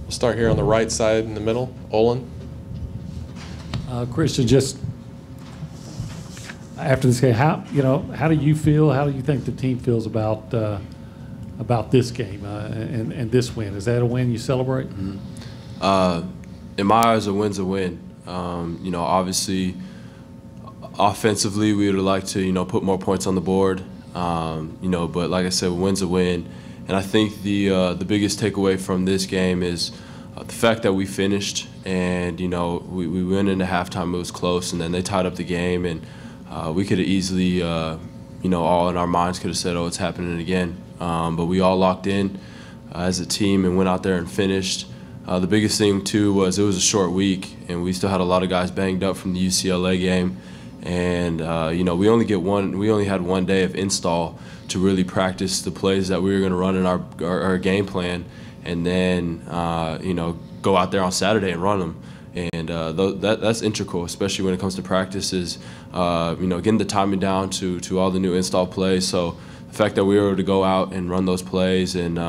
We'll start here on the right side in the middle. Olin. Christian, just after this game, how do you feel? How do you think the team feels about this game and this win? Is that a win you celebrate? Mm-hmm. In my eyes, a win's a win. Obviously, offensively, we would like to put more points on the board. But like I said, a win's a win. And I think the biggest takeaway from this game is the fact that we finished and we went into halftime. It was close, and then they tied up the game, and we could have easily all in our minds could have said, oh, it's happening again. But we all locked in as a team and went out there and finished. The biggest thing too was it was a short week, and we still had a lot of guys banged up from the UCLA game, and we only had 1 day of install to really practice the plays that we were going to run in our game plan, and then go out there on Saturday and run them. And that's integral, especially when it comes to practices. Getting the timing down to all the new install plays. So the fact that we were able to go out and run those plays and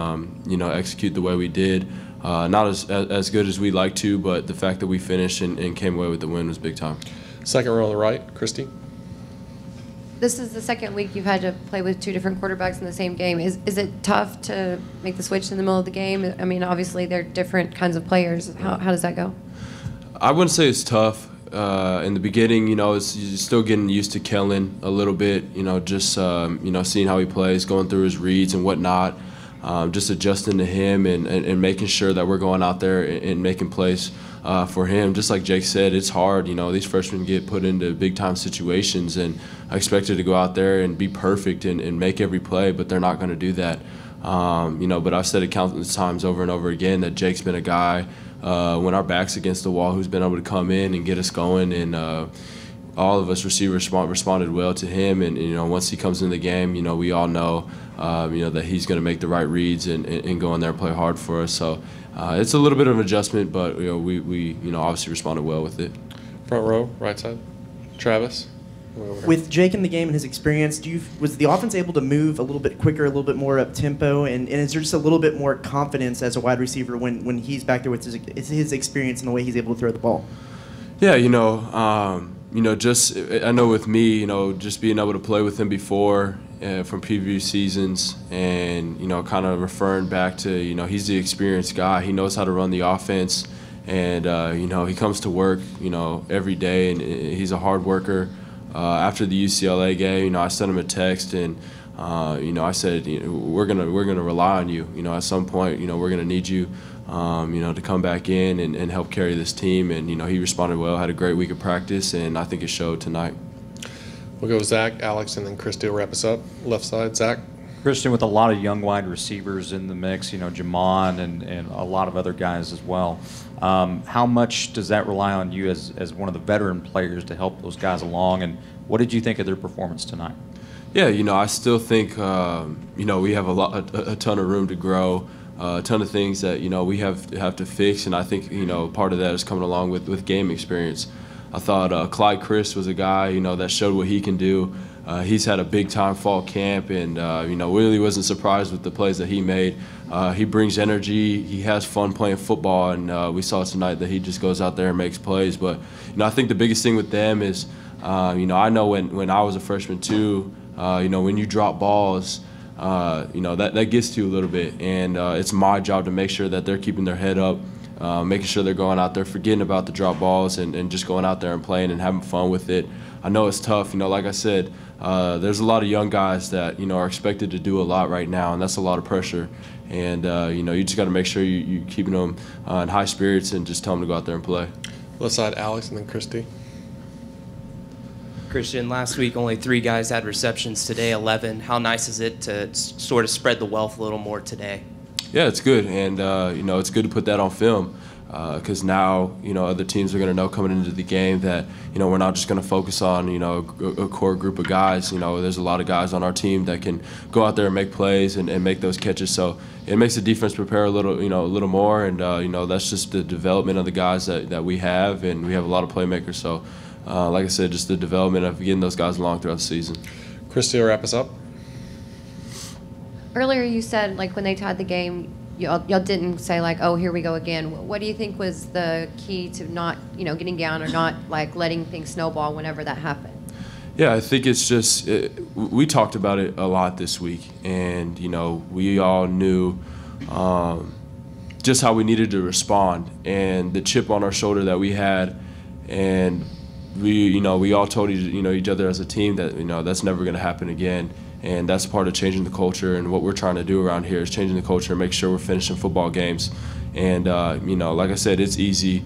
execute the way we did, not as good as we'd like to, but the fact that we finished and came away with the win was big time. Second row on the right, Christy. This is the second week you've had to play with two different quarterbacks in the same game. Is it tough to make the switch in the middle of the game? I mean, obviously they're different kinds of players. How does that go? I wouldn't say it's tough. In the beginning, you're still getting used to Kellen a little bit, seeing how he plays, going through his reads and whatnot, just adjusting to him and making sure that we're going out there and making plays for him. Just like Jake said, it's hard. These freshmen get put into big-time situations, and I expected to go out there and be perfect and make every play, but they're not going to do that. But I've said it countless times over and over again that Jake's been a guy when our back's against the wall who's been able to come in and get us going, and all of us receivers responded well to him. And once he comes in the game, we all know that he's going to make the right reads and go in there and play hard for us. So it's a little bit of an adjustment, but we obviously responded well with it. Front row, right side, Travis. With Jake in the game and his experience, was the offense able to move a little bit quicker, a little bit more up tempo, and is there just a little bit more confidence as a wide receiver when he's back there with his experience and the way he's able to throw the ball? Yeah, I know with me, just being able to play with him before from previous seasons, and kind of referring back to he's the experienced guy. He knows how to run the offense, and he comes to work every day, and he's a hard worker. After the UCLA game, I sent him a text, and I said, we're gonna rely on you. At some point, we're gonna need you, to come back in and help carry this team. And he responded well, had a great week of practice, and I think it showed tonight. We'll go with Zach, Alex, and then Christy will wrap us up. Left side, Zach. Christian, with a lot of young wide receivers in the mix, Jamon and a lot of other guys as well. How much does that rely on you as one of the veteran players to help those guys along? And what did you think of their performance tonight? Yeah, I still think, we have a ton of room to grow, a ton of things that, we have to fix. And I think, part of that is coming along with game experience. I thought Clyde Chris was a guy, that showed what he can do. He's had a big-time fall camp, and really wasn't surprised with the plays that he made. He brings energy. He has fun playing football, and we saw tonight that he just goes out there and makes plays. But I think the biggest thing with them is, I know when I was a freshman too, when you drop balls, that gets to you a little bit, and it's my job to make sure that they're keeping their head up. Making sure they're going out there, forgetting about the drop balls, and just going out there and playing and having fun with it. I know it's tough. Like I said, there's a lot of young guys that are expected to do a lot right now, and that's a lot of pressure. And you just got to make sure you're keeping them in high spirits and just tell them to go out there and play. Left side, Alex, and then Christy. Christian, last week only 3 guys had receptions. Today 11. How nice is it to sort of spread the wealth a little more today? Yeah, it's good, and it's good to put that on film because now other teams are going to know coming into the game that we're not just going to focus on a core group of guys. There's a lot of guys on our team that can go out there and make plays and make those catches. So it makes the defense prepare a little more, and that's just the development of the guys that we have, and we have a lot of playmakers. So like I said, just the development of getting those guys along throughout the season. Christy will wrap us up. Earlier you said, when they tied the game, y'all didn't say like, oh, here we go again. What do you think was the key to not, getting down or not like letting things snowball whenever that happened? Yeah, I think it's just we talked about it a lot this week, and we all knew just how we needed to respond and the chip on our shoulder that we had, and we all told each other as a team that that's never going to happen again. And that's part of changing the culture, and what we're trying to do around here is changing the culture and make sure we're finishing football games. And like I said, it's easy.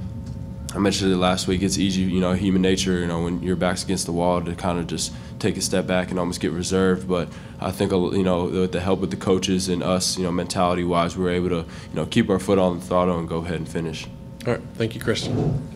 I mentioned it last week. It's easy, human nature, when your back's against the wall, to kind of just take a step back and almost get reserved. But I think, with the help of the coaches and us, mentality-wise, we were able to, keep our foot on the throttle and go ahead and finish. All right. Thank you, Christian.